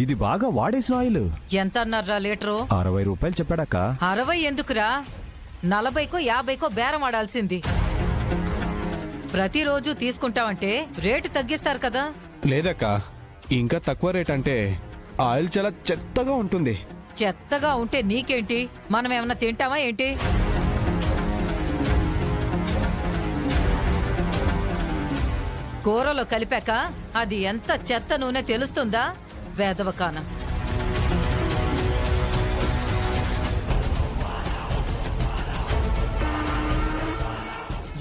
ఇది బాగా వాడేసిన ఆయిల్. ఎంత అన్నారా లీటరు? 60 రూపాయలు చెప్పాడక్క. 60 ఎందుకురా, 40కో 50కో బేరం ఆడాల్సింది. ప్రతిరోజు తీసుకుంటావంటే రేటు తగ్గిస్తారు కదా. లేదక్క, ఇంకా తక్కువ రేట్ అంటే ఆయిల్ చాలా చెత్తగా ఉంటుంది. చెత్తగా ఉంటే నీకేంటి, మనం ఏమన్నా తింటామా ఏంటి? కూరలో కలిపాక అది ఎంత చెత్త నూనె తెలుస్తుందా వేదవకాన.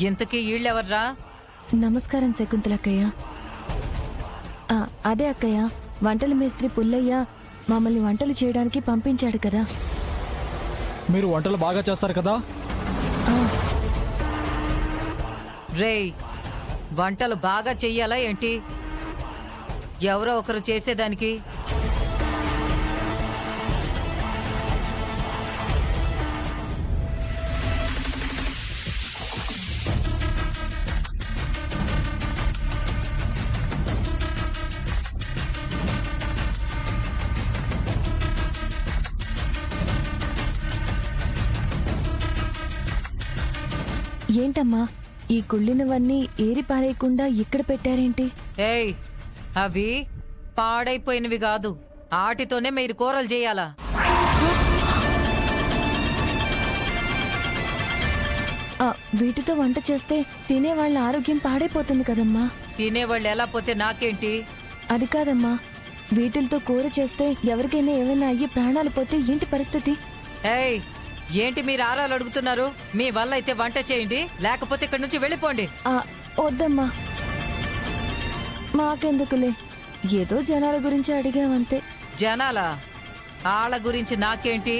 ఇంతకీ ఈళ్ళెవర్రా? నమస్కారం శకుంతలక్కయ్య. అదే అక్కయ్య, వంటల మేస్త్రి పుల్లయ్య మమ్మల్ని వంటలు చేయడానికి పంపించాడు కదా. మీరు వంటలు బాగా చేస్తారు కదా. రేయ్, వంటలు బాగా చెయ్యాలా ఏంటి? ఎవరో ఒకరు చేసేదానికి. ఏంటమ్మా, ఈ కుళ్ళినవన్నీ ఏరి పారేయకుండా ఇక్కడ పెట్టారేంటి? ఏయ్, అవి పాడైపోయినవి కాదు, ఆటితోనే మీరు కూరలు చేయాలా? వీటితో వంట చేస్తే తినేవాళ్ళ ఆరోగ్యం పాడైపోతుంది కదమ్మా. తినేవాళ్ళు ఎలా పోతే నాకేంటి? అది కాదమ్మా, వీటితో కూర చేస్తే ఎవరికైనా ఏమైనా అయ్యి ప్రాణాలు పోతే ఏంటి పరిస్థితి? ఏయ్, ఏంటి మీరు ఆరాలు అడుగుతున్నారు? మీ వల్ల అయితే వంట చేయండి, లేకపోతే ఇక్కడి నుంచి వెళ్ళిపోండి. వద్దమ్మా, మాకెందుకులే, ఏదో జనాల గురించి అడిగామంతే. జనాలా? ఆళ్ళ గురించి నాకేంటి?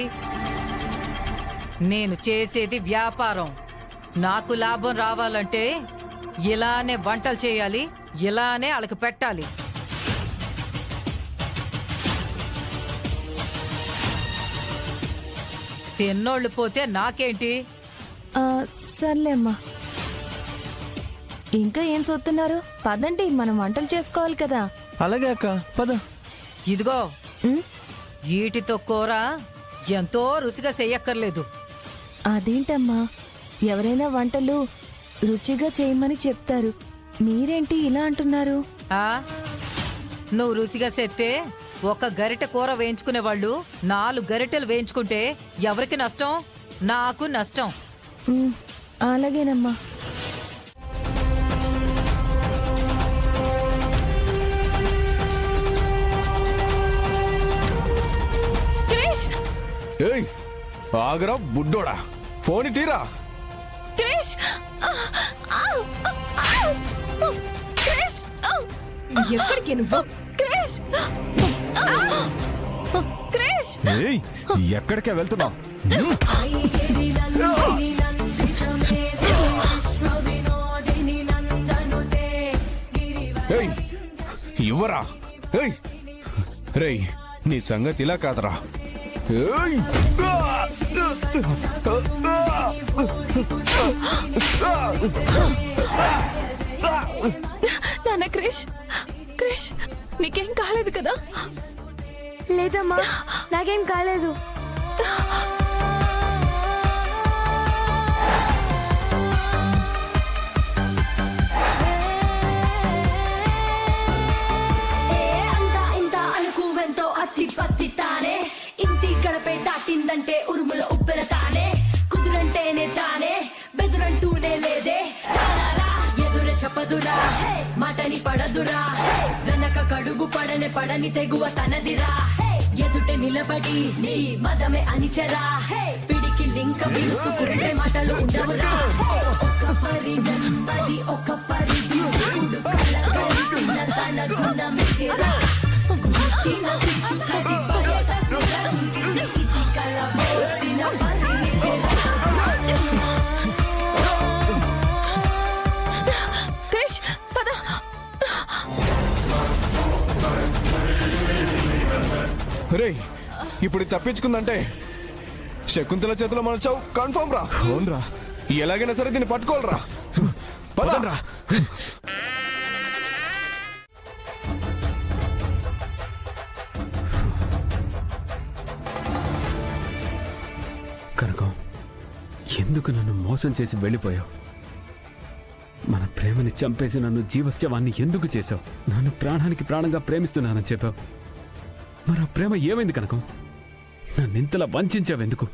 నేను చేసేది వ్యాపారం. నాకు లాభం రావాలంటే ఇలానే వంటలు చేయాలి, ఇలానే వాళ్ళకి పెట్టాలి. తిన్నోళ్ళు పోతే నాకేంటి? సర్లే అమ్మా, ఇంకా ఏం చూస్తున్నారు? పదండి, మనం వంటలు చేసుకోవాలి కదా. అలాగే అక్క, పద. ఇదిగో, వీటితో కూర ఎంతో రుచిగా చెయ్యక్కర్లేదు. అదేంటమ్మా, ఎవరైనా వంటలు రుచిగా చేయమని చెప్తారు, మీరేంటి ఇలా అంటున్నారు? నువ్వు రుచిగా చేస్తే ఒక గరిటె కూర వేయించుకునే వాళ్ళు 4 గరిటెలు వేయించుకుంటే ఎవరికి నష్టం? నాకు నష్టం. అలాగేనమ్మా. ఏయ్, ఆగరా బుడ్డోడా, ఫోన్ తీరా. ఎక్కడికి నువ్వు? ఏయ్, ఎక్కడికే వెళ్తున్నావు? ఇవ్వరా. రేయ్, నీ సంగతి ఇలా కాదరా. నాన్న క్రిష్, క్రిష్ నీకేం కాలేదు కదా? లేదమ్మా, నాకేం కాలేదు. ఇంటి గడపే దాటిందంటే ఉరుముల ఉప్పెర తానే, కుదురంటేనే తానే, బెదురంటూనే లేదే. ఎదుర చెప్పదురా, మాటని పడదురా, వెనక కడుగు పడని పడని తెగువ తనదిరా. ఎదుట నిలబడి నీ మదమే అనిచరా, పిడికి లింక విరుసుకుంటే మాటలు ఉండవురా. ఒక పరి నెమ్మది, ఒక పరి దూకుడు, కలగలిసిన తన గుణమిదిరా. క్రిష్, పద. రే, ఇప్పుడు తప్పించుకుందంటే శకుంతల చేతిలో మన చావు కన్ఫర్మ్ రా. అవునరా, ఎలాగైనా సరే దీన్ని పట్టుకోవాలరా. పదండ్రా. కనకం, ఎందుకు నన్ను మోసం చేసి వెళ్ళిపోయావు? మన ప్రేమని చంపేసి నన్ను జీవశ్చవాన్ని ఎందుకు చేశావు? నన్ను ప్రాణానికి ప్రాణంగా ప్రేమిస్తున్నానని చెప్పావు. మరి ఆ ప్రేమ ఏమైంది కనకం? నన్ను ఇంతలా వంచావెందుకు?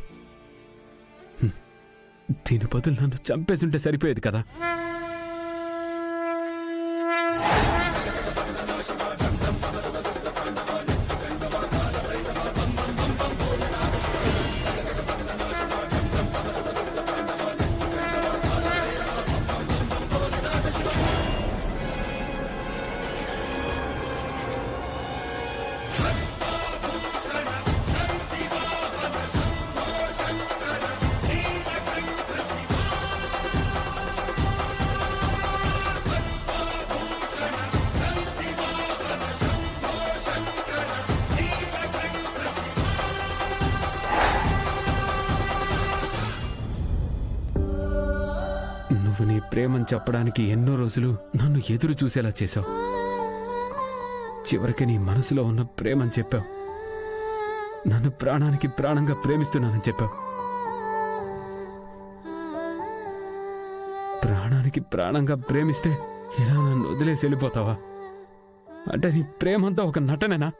దీని బదులు నన్ను చంపేసుంటే సరిపోయేది కదా. నువ్వు నీ ప్రేమని చెప్పడానికి ఎన్నో రోజులు నన్ను ఎదురు చూసేలా చేశావు. చివరికి నీ మనసులో ఉన్న ప్రేమని చెప్పావు. నన్ను ప్రాణానికి ప్రాణంగా ప్రేమిస్తున్నానని చెప్పావు. ప్రాణానికి ప్రాణంగా ప్రేమిస్తే ఇలా నన్ను వదిలేసి వెళ్ళిపోతావా? అంటే నీ ప్రేమంతా ఒక నటనేనా?